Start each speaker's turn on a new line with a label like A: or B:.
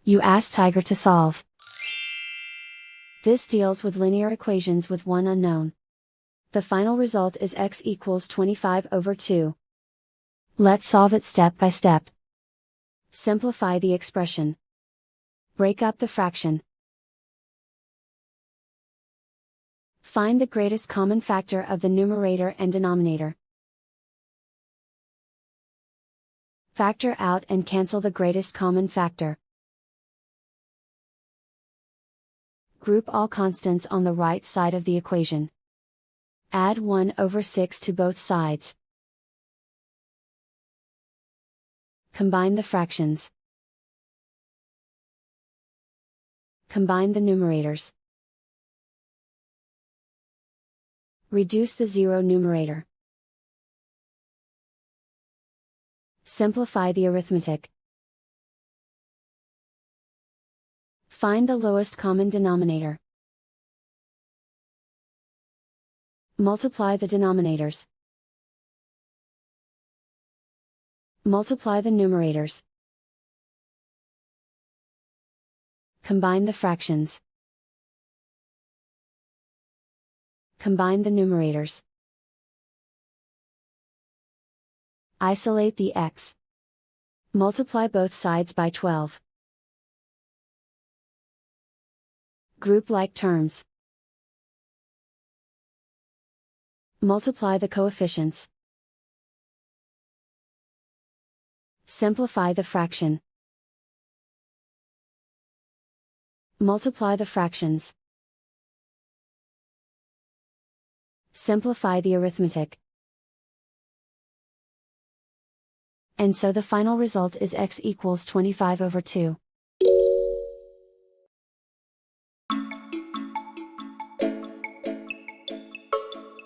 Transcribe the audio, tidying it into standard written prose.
A: You ask Tiger to solve. This deals with linear equations with one unknown. The final result is x equals 25/2. Let's solve it step by step. Simplify the expression. Break up the fraction. Find the greatest common factor of the numerator and denominator. Factor out and cancel the greatest common factor. Group all constants on the right side of the equation. Add 1/6 to both sides. Combine the fractions. Combine the numerators. Reduce the zero numerator. Simplify the arithmetic. Find the lowest common denominator. Multiply the denominators. Multiply the numerators. Combine the fractions. Combine the numerators. Isolate the x. Multiply both sides by 12. Group like terms. Multiply the coefficients. Simplify the fraction. Multiply the fractions. Simplify the arithmetic. And so the final result is x equals 25/2.